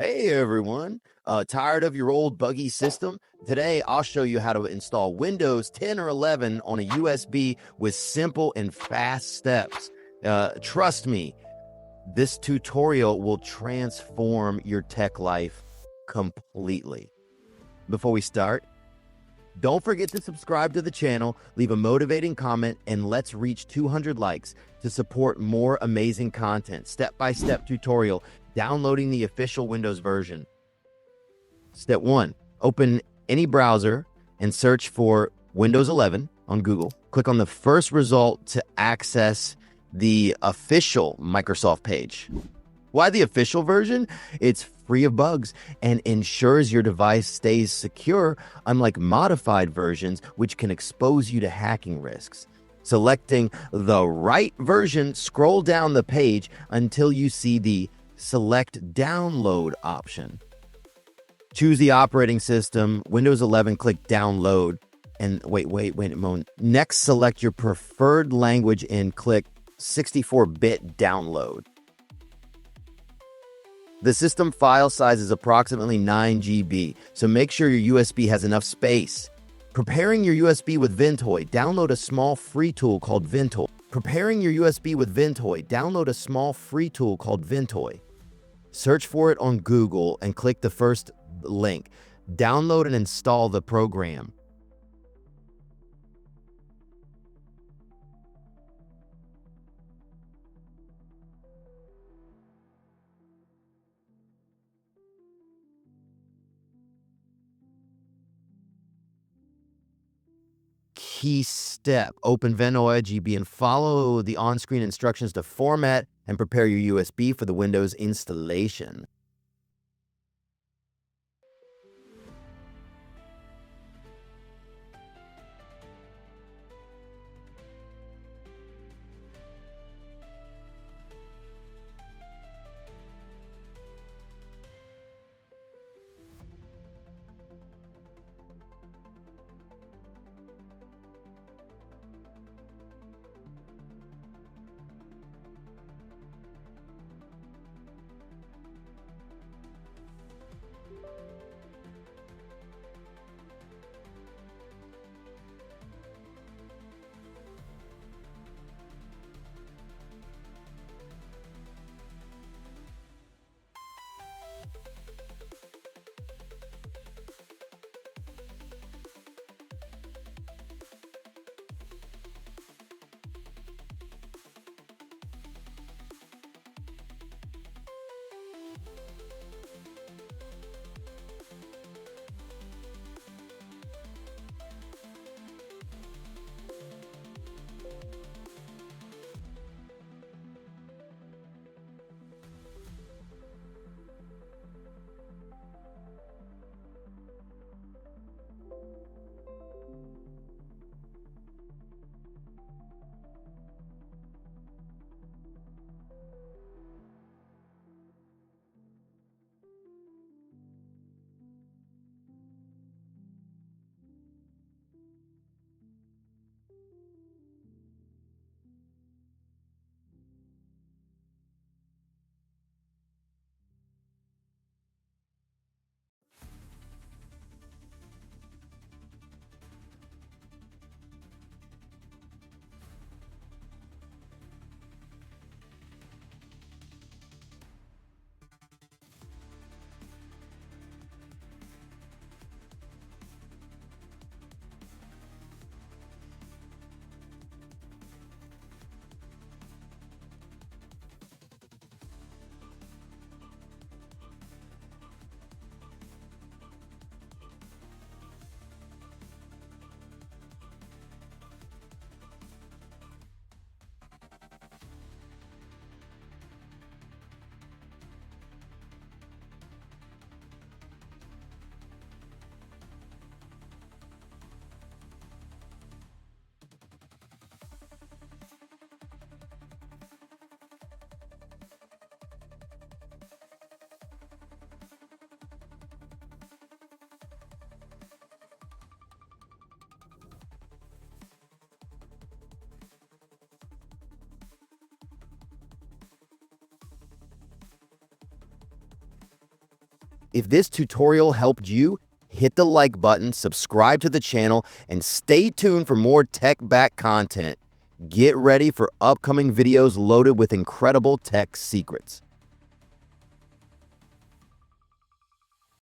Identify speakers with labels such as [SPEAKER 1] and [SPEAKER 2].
[SPEAKER 1] Hey everyone, tired of your old buggy system? Today I'll show you how to install Windows 10 or 11 on a USB with simple and fast steps. Trust me, this tutorial will transform your tech life completely. Before we start, don't forget to subscribe to the channel, leave a motivating comment, and let's reach 200 likes to support more amazing content. Step-by-step tutorial, downloading the official Windows version. Step 1, open any browser and search for Windows 11 on Google. Click on the first result to access the official Microsoft page. Why the official version? It's free of bugs and ensures your device stays secure, unlike modified versions, which can expose you to hacking risks. Selecting the right version, scroll down the page until you see the Select Download option. Choose the operating system, Windows 11, click Download, and wait a moment. Next, select your preferred language and click 64-bit Download. The system file size is approximately 9 GB, so make sure your USB has enough space. Preparing your USB with Ventoy, download a small free tool called Ventoy. Search for it on Google and click the first link. Download and install the program. Key step, open Ventoy GB and follow the on-screen instructions to format and prepare your USB for the Windows installation. If this tutorial helped you, hit the like button, subscribe to the channel, and stay tuned for more tech-backed content. Get ready for upcoming videos loaded with incredible tech secrets.